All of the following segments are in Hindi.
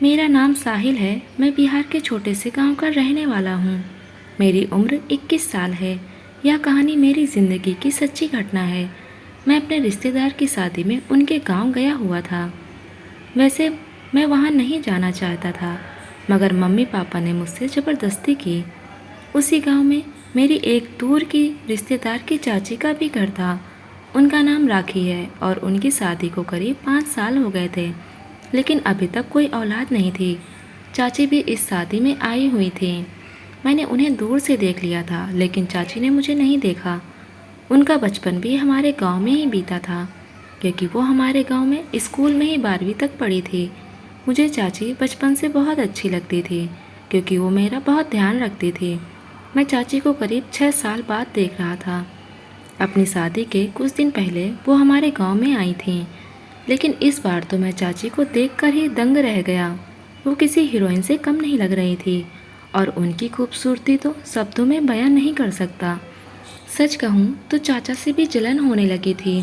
मेरा नाम साहिल है। मैं बिहार के छोटे से गांव का रहने वाला हूँ। मेरी उम्र 21 साल है। यह कहानी मेरी ज़िंदगी की सच्ची घटना है। मैं अपने रिश्तेदार की शादी में उनके गांव गया हुआ था। वैसे मैं वहाँ नहीं जाना चाहता था, मगर मम्मी पापा ने मुझसे ज़बरदस्ती की। उसी गांव में मेरी एक दूर की रिश्तेदार की चाची का भी घर था। उनका नाम राखी है और उनकी शादी को करीब 5 साल हो गए थे, लेकिन अभी तक कोई औलाद नहीं थी। चाची भी इस शादी में आई हुई थी। मैंने उन्हें दूर से देख लिया था, लेकिन चाची ने मुझे नहीं देखा। उनका बचपन भी हमारे गांव में ही बीता था, क्योंकि वो हमारे गांव में स्कूल में ही 12वीं तक पढ़ी थी। मुझे चाची बचपन से बहुत अच्छी लगती थी, क्योंकि वो मेरा बहुत ध्यान रखती थी। मैं चाची को करीब 6 साल बाद देख रहा था। अपनी शादी के कुछ दिन पहले वो हमारे गांव में आई थीं, लेकिन इस बार तो मैं चाची को देखकर ही दंग रह गया। वो किसी हीरोइन से कम नहीं लग रही थी, और उनकी खूबसूरती तो शब्दों में बयान नहीं कर सकता। सच कहूँ तो चाचा से भी जलन होने लगी थी।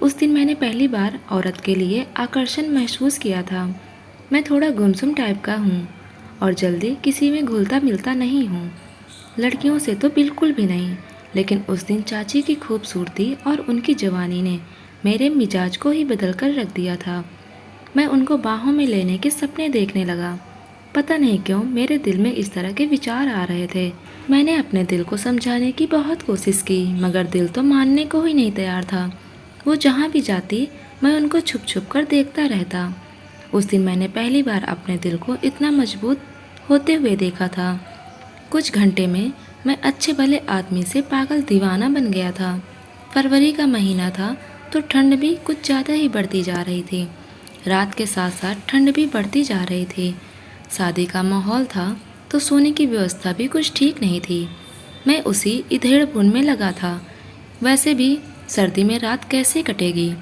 उस दिन मैंने पहली बार औरत के लिए आकर्षण महसूस किया था। मैं थोड़ा गुमसुम टाइप का हूँ और जल्दी किसी में घुलता मिलता नहीं हूँ, लड़कियों से तो बिल्कुल भी नहीं। लेकिन उस दिन चाची की खूबसूरती और उनकी जवानी ने मेरे मिजाज को ही बदल कर रख दिया था। मैं उनको बाहों में लेने के सपने देखने लगा। पता नहीं क्यों मेरे दिल में इस तरह के विचार आ रहे थे। मैंने अपने दिल को समझाने की बहुत कोशिश की, मगर दिल तो मानने को ही नहीं तैयार था। वो जहाँ भी जाती, मैं उनको छुप छुप कर देखता रहता। उस दिन मैंने पहली बार अपने दिल को इतना मजबूत होते हुए देखा था। कुछ घंटे में मैं अच्छे भले आदमी से पागल दीवाना बन गया था। फरवरी का महीना था, तो ठंड भी कुछ ज़्यादा ही बढ़ती जा रही थी। रात के साथ साथ ठंड भी बढ़ती जा रही थी। शादी का माहौल था, तो सोने की व्यवस्था भी कुछ ठीक नहीं थी। मैं उसी इधेड़-बुन में लगा था। वैसे भी सर्दी में रात कैसे कटेगी,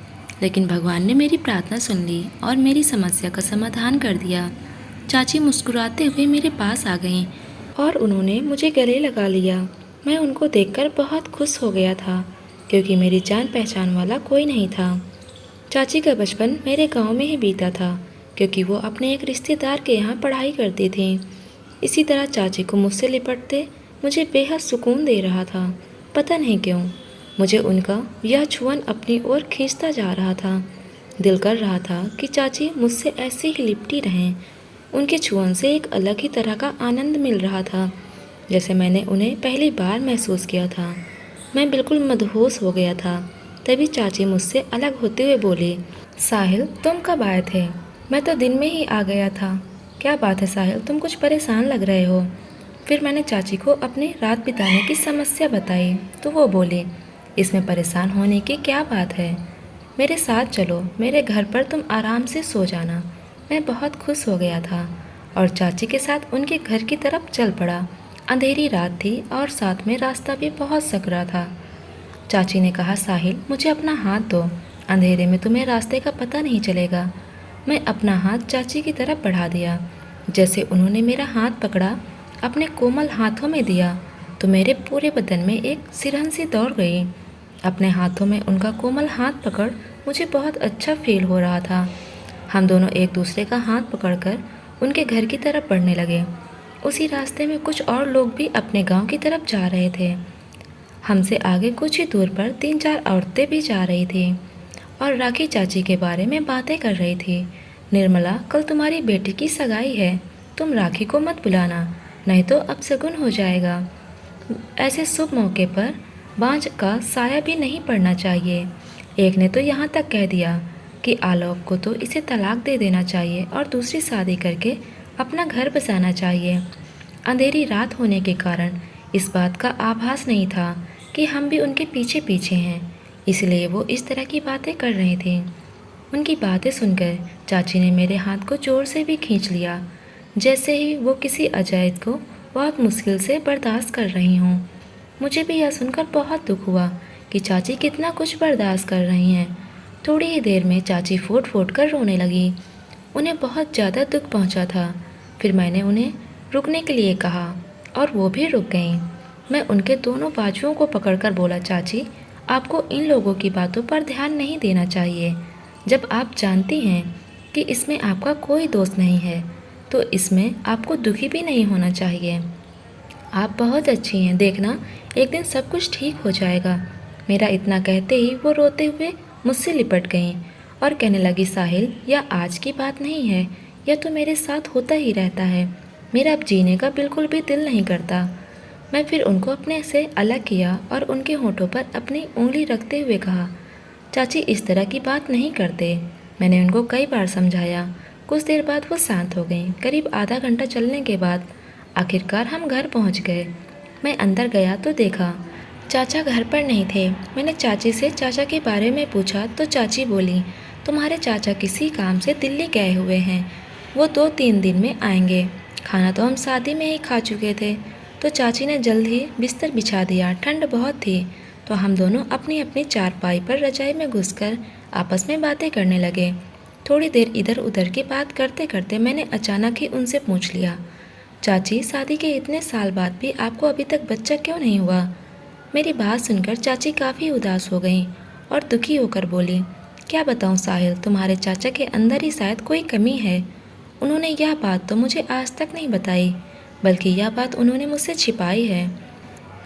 लेकिन भगवान ने मेरी प्रार्थना सुन ली और मेरी समस्या का समाधान कर दिया। चाची मुस्कुराते हुए मेरे पास आ गईं और उन्होंने मुझे गले लगा लिया। मैं उनको देखकर बहुत खुश हो गया था, क्योंकि मेरी जान पहचान वाला कोई नहीं था। चाची का बचपन मेरे गांव में ही बीता था, क्योंकि वो अपने एक रिश्तेदार के यहाँ पढ़ाई करती थी। इसी तरह चाची को मुझसे लिपटते मुझे बेहद सुकून दे रहा था। पता नहीं क्यों मुझे उनका यह छुअन अपनी ओर खींचता जा रहा था। दिल कर रहा था कि चाची मुझसे ऐसे ही लिपटी रहें। उनके छुअन से एक अलग ही तरह का आनंद मिल रहा था, जैसे मैंने उन्हें पहली बार महसूस किया था। मैं बिल्कुल मदहोश हो गया था। तभी चाची मुझसे अलग होते हुए बोली, साहिल तुम कब आए थे? मैं तो दिन में ही आ गया था। क्या बात है साहिल, तुम कुछ परेशान लग रहे हो। फिर मैंने चाची को अपनी रात बिताने की समस्या बताई, तो वो बोली, इसमें परेशान होने की क्या बात है। मेरे साथ चलो, मेरे घर पर तुम आराम से सो जाना। मैं बहुत खुश हो गया था और चाची के साथ उनके घर की तरफ चल पड़ा। अंधेरी रात थी और साथ में रास्ता भी बहुत सकरा था। चाची ने कहा, साहिल मुझे अपना हाथ दो, अंधेरे में तुम्हें रास्ते का पता नहीं चलेगा। मैं अपना हाथ चाची की तरफ बढ़ा दिया। जैसे उन्होंने मेरा हाथ पकड़ा, अपने कोमल हाथों में दिया, तो मेरे पूरे बदन में एक सिरहन सी दौड़ गई। अपने हाथों में उनका कोमल हाथ पकड़ मुझे बहुत अच्छा फील हो रहा था। हम दोनों एक दूसरे का हाथ पकड़कर उनके घर की तरफ बढ़ने लगे। उसी रास्ते में कुछ और लोग भी अपने गांव की तरफ जा रहे थे। हमसे आगे कुछ ही दूर पर 3-4 औरतें भी जा रही थीं और राखी चाची के बारे में बातें कर रही थी। निर्मला, कल तुम्हारी बेटी की सगाई है, तुम राखी को मत बुलाना, नहीं तो अपशगुन हो जाएगा। ऐसे शुभ मौके पर बाँझ का साया भी नहीं पड़ना चाहिए। एक ने तो यहाँ तक कह दिया कि आलोक को तो इसे तलाक दे देना चाहिए और दूसरी शादी करके अपना घर बसाना चाहिए। अंधेरी रात होने के कारण इस बात का आभास नहीं था कि हम भी उनके पीछे पीछे हैं, इसलिए वो इस तरह की बातें कर रही थी। उनकी बातें सुनकर चाची ने मेरे हाथ को जोर से भी खींच लिया, जैसे ही वो किसी अजायब को बहुत मुश्किल से बर्दाश्त कर रही हूँ। मुझे भी यह सुनकर बहुत दुख हुआ कि चाची कितना कुछ बर्दाश्त कर रही हैं। थोड़ी ही देर में चाची फूट फूट कर रोने लगी। उन्हें बहुत ज़्यादा दुख पहुँचा था। फिर मैंने उन्हें रुकने के लिए कहा और वो भी रुक गईं। मैं उनके दोनों बाजुओं को पकड़कर बोला, चाची आपको इन लोगों की बातों पर ध्यान नहीं देना चाहिए, जब आप जानती हैं कि इसमें आपका कोई दोष नहीं है। तो इसमें आपको दुखी भी नहीं होना चाहिए। आप बहुत अच्छी हैं, देखना एक दिन सब कुछ ठीक हो जाएगा। मेरा इतना कहते ही वो रोते हुए मुझसे लिपट गईं और कहने लगी, साहिल, यह आज की बात नहीं है, यह तो मेरे साथ होता ही रहता है। मेरा अब जीने का बिल्कुल भी दिल नहीं करता। मैं फिर उनको अपने से अलग किया और उनके होठों पर अपनी उंगली रखते हुए कहा, चाची इस तरह की बात नहीं करते। मैंने उनको कई बार समझाया। कुछ देर बाद वो शांत हो गईं। करीब आधा घंटा चलने के बाद आखिरकार हम घर पहुंच गए। मैं अंदर गया तो देखा चाचा घर पर नहीं थे। मैंने चाची से चाचा के बारे में पूछा तो चाची बोली, तुम्हारे चाचा किसी काम से दिल्ली गए हुए हैं, वो 2-3 दिन में आएंगे। खाना तो हम शादी में ही खा चुके थे। तो चाची ने जल्द ही बिस्तर बिछा दिया। ठंड बहुत थी तो हम दोनों अपनी अपनी चारपाई पर रजाई में घुसकर आपस में बातें करने लगे। थोड़ी देर इधर उधर की बात करते करते मैंने अचानक ही उनसे पूछ लिया, चाची शादी के इतने साल बाद भी आपको अभी तक बच्चा क्यों नहीं हुआ? मेरी बात सुनकर चाची काफ़ी उदास हो गईं और दुखी होकर बोली, क्या बताऊं साहिल, तुम्हारे चाचा के अंदर ही शायद कोई कमी है। उन्होंने यह बात तो मुझे आज तक नहीं बताई, बल्कि यह बात उन्होंने मुझसे छिपाई है।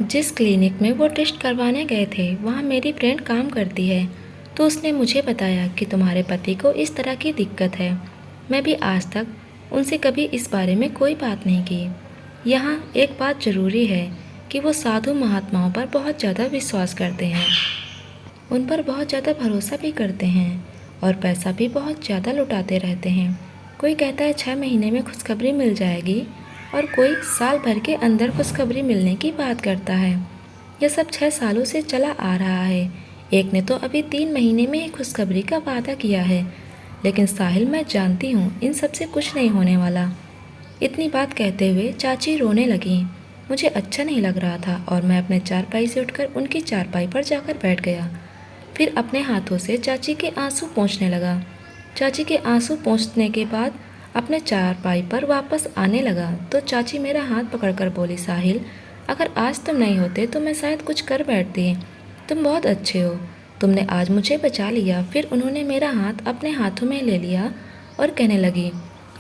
जिस क्लिनिक में वो टेस्ट करवाने गए थे वहाँ मेरी फ्रेंड काम करती है, तो उसने मुझे बताया कि तुम्हारे पति को इस तरह की दिक्कत है। मैं भी आज तक उनसे कभी इस बारे में कोई बात नहीं की। यहाँ एक बात ज़रूरी है कि वो साधु महात्माओं पर बहुत ज़्यादा विश्वास करते हैं, उन पर बहुत ज़्यादा भरोसा भी करते हैं और पैसा भी बहुत ज़्यादा लुटाते रहते हैं। कोई कहता है 6 महीने में खुशखबरी मिल जाएगी और कोई साल भर के अंदर खुशखबरी मिलने की बात करता है। यह सब 6 सालों से चला आ रहा है। एक ने तो अभी 3 महीने में ही खुशखबरी का वादा किया है। लेकिन साहिल, मैं जानती हूँ इन सब से कुछ नहीं होने वाला। इतनी बात कहते हुए चाची रोने लगी। मुझे अच्छा नहीं लग रहा था और मैं अपने चारपाई से उठकर उनकी चारपाई पर जाकर बैठ गया। फिर अपने हाथों से चाची के आंसू पोंछने लगा। चाची के आंसू पोंछने के बाद अपने चारपाई पर वापस आने लगा तो चाची मेरा हाथ पकड़कर बोली, साहिल, अगर आज तुम नहीं होते तो मैं शायद कुछ कर बैठती। तुम बहुत अच्छे हो, तुमने आज मुझे बचा लिया। फिर उन्होंने मेरा हाथ अपने हाथों में ले लिया और कहने लगी,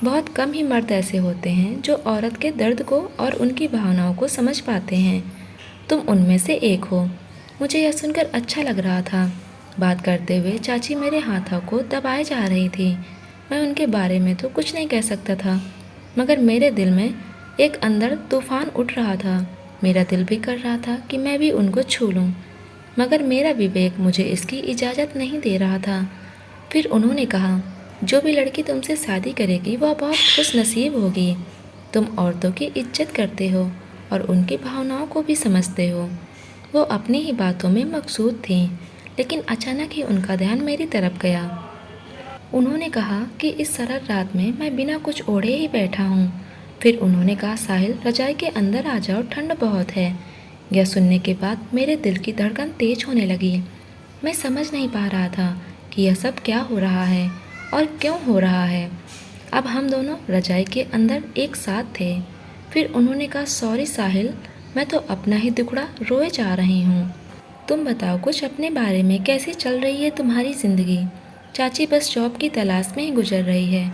बहुत कम ही मर्द ऐसे होते हैं जो औरत के दर्द को और उनकी भावनाओं को समझ पाते हैं। तुम उनमें से एक हो। मुझे यह सुनकर अच्छा लग रहा था। बात करते हुए चाची मेरे हाथों को दबाए जा रही थी। मैं उनके बारे में तो कुछ नहीं कह सकता था, मगर मेरे दिल में एक अंदर तूफान उठ रहा था। मेरा दिल भी कर रहा था कि मैं भी उनको छू लूं, मगर मेरा विवेक मुझे इसकी इजाज़त नहीं दे रहा था। फिर उन्होंने कहा, जो भी लड़की तुमसे शादी करेगी वह बहुत खुश नसीब होगी। तुम औरतों की इज्जत करते हो और उनकी भावनाओं को भी समझते हो। वो अपनी ही बातों में मकसूद थी, लेकिन अचानक ही उनका ध्यान मेरी तरफ गया। उन्होंने कहा कि इस सरल रात में मैं बिना कुछ ओढ़े ही बैठा हूँ। फिर उन्होंने कहा, साहिल, रजाई के अंदर आ जाओ, ठंड बहुत है। यह सुनने के बाद मेरे दिल की धड़कन तेज होने लगी। मैं समझ नहीं पा रहा था कि यह सब क्या हो रहा है और क्यों हो रहा है। अब हम दोनों रजाई के अंदर एक साथ थे। फिर उन्होंने कहा, सॉरी साहिल, मैं तो अपना ही दुखड़ा रोए जा रही हूँ। तुम बताओ कुछ अपने बारे में, कैसी चल रही है तुम्हारी ज़िंदगी? चाची बस जॉब की तलाश में ही गुजर रही है,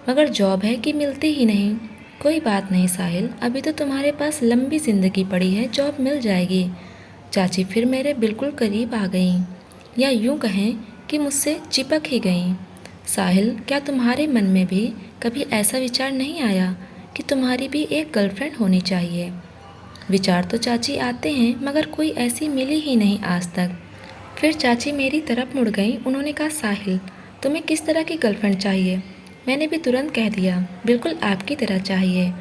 मगर जॉब है कि मिलती ही नहीं। कोई बात नहीं साहिल, अभी तो तुम्हारे पास लंबी ज़िंदगी पड़ी है, जॉब मिल जाएगी। चाची फिर मेरे बिल्कुल करीब आ गईं, या यूँ कहें कि मुझसे चिपक ही गईं। साहिल, क्या तुम्हारे मन में भी कभी ऐसा विचार नहीं आया कि तुम्हारी भी एक गर्लफ्रेंड होनी चाहिए? विचार तो चाची आते हैं, मगर कोई ऐसी मिली ही नहीं आज तक। फिर चाची मेरी तरफ मुड़ गई। उन्होंने कहा, साहिल, तुम्हें किस तरह की गर्लफ्रेंड चाहिए? मैंने भी तुरंत कह दिया, बिल्कुल आपकी तरह चाहिए।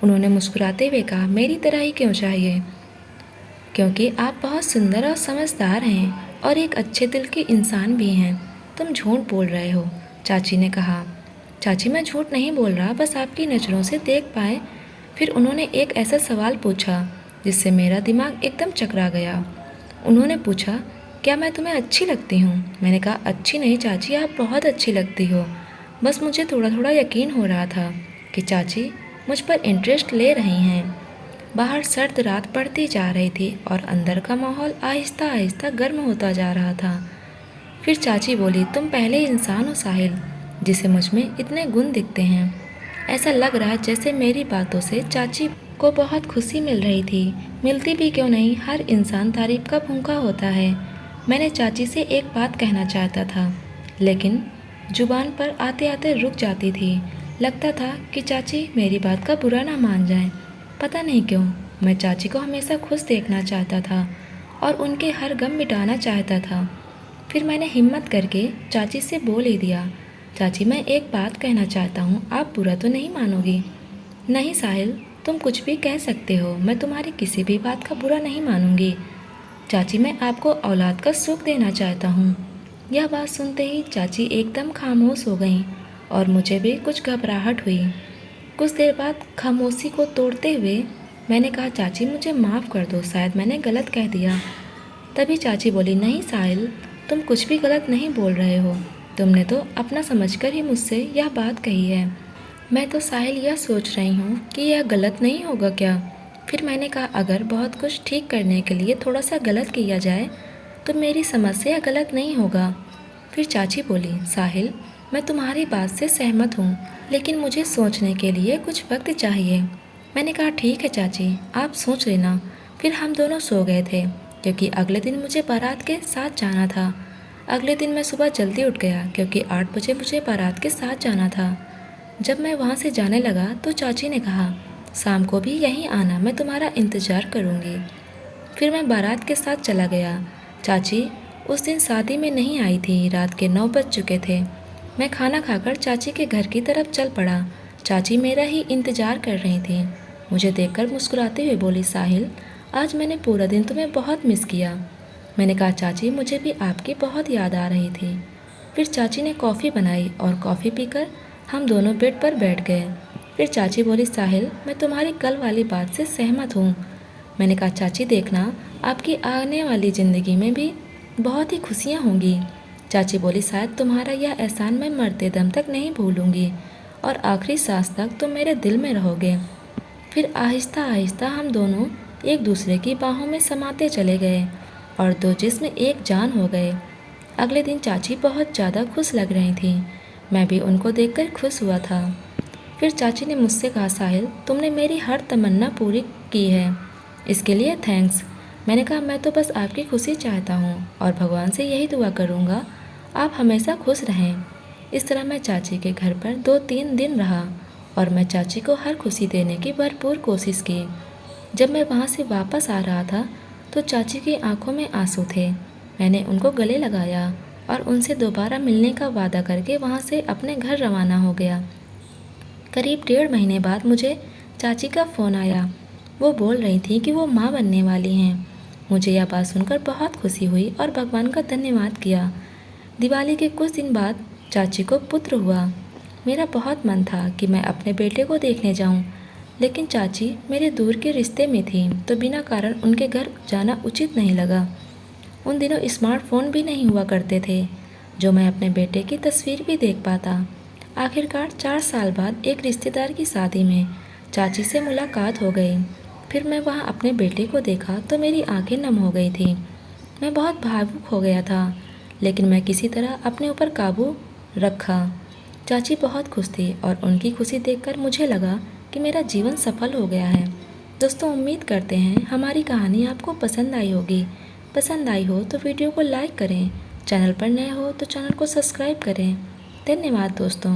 उन्होंने मुस्कुराते हुए कहा, मेरी तरह ही क्यों चाहिए? क्योंकि आप बहुत सुंदर और समझदार हैं और एक अच्छे दिल के इंसान भी हैं। तुम झूठ बोल रहे हो, चाची ने कहा। चाची, मैं झूठ नहीं बोल रहा, बस आपकी नज़रों से देख पाए। फिर उन्होंने एक ऐसा सवाल पूछा जिससे मेरा दिमाग एकदम चकरा गया। उन्होंने पूछा, क्या मैं तुम्हें अच्छी लगती हूँ? मैंने कहा, अच्छी नहीं चाची, आप बहुत अच्छी लगती हो। बस मुझे थोड़ा थोड़ा यकीन हो रहा था कि चाची मुझ पर इंटरेस्ट ले रही हैं। बाहर सर्द रात पड़ती जा रही थी और अंदर का माहौल आहिस्ता आहिस्ता गर्म होता जा रहा था। फिर चाची बोली, तुम पहले इंसान हो साहिल जिसे मुझ में इतने गुण दिखते हैं। ऐसा लग रहा जैसे मेरी बातों से चाची को बहुत खुशी मिल रही थी। मिलती भी क्यों नहीं, हर इंसान तारीफ का भूखा होता है। मैंने चाची से एक बात कहना चाहता था, लेकिन जुबान पर आते आते रुक जाती थी। लगता था कि चाची मेरी बात का बुरा ना मान जाए। पता नहीं क्यों मैं चाची को हमेशा खुश देखना चाहता था और उनके हर गम मिटाना चाहता था। फिर मैंने हिम्मत करके चाची से बोल ही दिया, चाची मैं एक बात कहना चाहता हूँ, आप बुरा तो नहीं मानोगी? नहीं साहिल, तुम कुछ भी कह सकते हो, मैं तुम्हारी किसी भी बात का बुरा नहीं मानूंगी। चाची मैं आपको औलाद का सुख देना चाहता हूँ। यह बात सुनते ही चाची एकदम खामोश हो गईं और मुझे भी कुछ घबराहट हुई। कुछ देर बाद खामोशी को तोड़ते हुए मैंने कहा, चाची मुझे माफ़ कर दो, शायद मैंने गलत कह दिया। तभी चाची बोली, नहीं साहिल, तुम कुछ भी गलत नहीं बोल रहे हो। तुमने तो अपना समझकर ही मुझसे यह बात कही है। मैं तो साहिल यह सोच रही हूँ कि यह गलत नहीं होगा क्या? फिर मैंने कहा, अगर बहुत कुछ ठीक करने के लिए थोड़ा सा गलत किया जाए तो मेरी समझ से यह गलत नहीं होगा। फिर चाची बोली, साहिल मैं तुम्हारी बात से सहमत हूँ, लेकिन मुझे सोचने के लिए कुछ वक्त चाहिए। मैंने कहा, ठीक है चाची, आप सोच लेना। फिर हम दोनों सो गए थे, क्योंकि अगले दिन मुझे बारात के साथ जाना था। अगले दिन मैं सुबह जल्दी उठ गया, क्योंकि 8 बजे मुझे बारात के साथ जाना था। जब मैं वहाँ से जाने लगा तो चाची ने कहा, शाम को भी यहीं आना, मैं तुम्हारा इंतज़ार करूँगी। फिर मैं बारात के साथ चला गया। चाची उस दिन शादी में नहीं आई थी। रात के 9 बज चुके थे। मैं खाना खाकर चाची के घर की तरफ चल पड़ा। चाची मेरा ही इंतज़ार कर रही थी। मुझे देखकर मुस्कुराते हुए बोली, साहिल आज मैंने पूरा दिन तुम्हें बहुत मिस किया। मैंने कहा, चाची मुझे भी आपकी बहुत याद आ रही थी। फिर चाची ने कॉफ़ी बनाई और कॉफ़ी पीकर हम दोनों बेड पर बैठ गए। फिर चाची बोली, साहिल मैं तुम्हारी कल वाली बात से सहमत हूँ। मैंने कहा, चाची देखना, आपकी आने वाली ज़िंदगी में भी बहुत ही खुशियाँ होंगी। चाची बोली, शायद तुम्हारा यह एहसान मैं मरते दम तक नहीं भूलूंगी और आखिरी सांस तक तुम मेरे दिल में रहोगे। फिर आहिस्ता आहिस्ता हम दोनों एक दूसरे की बाहों में समाते चले गए और दो जिस्म एक जान हो गए। अगले दिन चाची बहुत ज़्यादा खुश लग रही थी। मैं भी उनको देखकर खुश हुआ था। फिर चाची ने मुझसे कहा, साहिल तुमने मेरी हर तमन्ना पूरी की है, इसके लिए थैंक्स। मैंने कहा, मैं तो बस आपकी खुशी चाहता हूँ और भगवान से यही दुआ करूँगा आप हमेशा खुश रहें। इस तरह मैं चाची के घर पर 2-3 दिन रहा और मैं चाची को हर खुशी देने की भरपूर कोशिश की। जब मैं वहाँ से वापस आ रहा था तो चाची की आंखों में आंसू थे। मैंने उनको गले लगाया और उनसे दोबारा मिलने का वादा करके वहाँ से अपने घर रवाना हो गया। करीब 1.5 महीने बाद मुझे चाची का फ़ोन आया। वो बोल रही थी कि वो माँ बनने वाली हैं। मुझे यह बात सुनकर बहुत खुशी हुई और भगवान का धन्यवाद किया। दिवाली के कुछ दिन बाद चाची को पुत्र हुआ। मेरा बहुत मन था कि मैं अपने बेटे को देखने जाऊं, लेकिन चाची मेरे दूर के रिश्ते में थी तो बिना कारण उनके घर जाना उचित नहीं लगा। उन दिनों स्मार्टफोन भी नहीं हुआ करते थे जो मैं अपने बेटे की तस्वीर भी देख पाता। आखिरकार 4 साल बाद एक रिश्तेदार की शादी में चाची से मुलाकात हो गई। फिर मैं वहाँ अपने बेटे को देखा तो मेरी आंखें नम हो गई थी। मैं बहुत भावुक हो गया था, लेकिन मैं किसी तरह अपने ऊपर काबू रखा। चाची बहुत खुश थी और उनकी खुशी देखकर मुझे लगा कि मेरा जीवन सफल हो गया है। दोस्तों, उम्मीद करते हैं हमारी कहानी आपको पसंद आई होगी। पसंद आई हो तो वीडियो को लाइक करें, चैनल पर नए हो तो चैनल को सब्सक्राइब करें। धन्यवाद दोस्तों।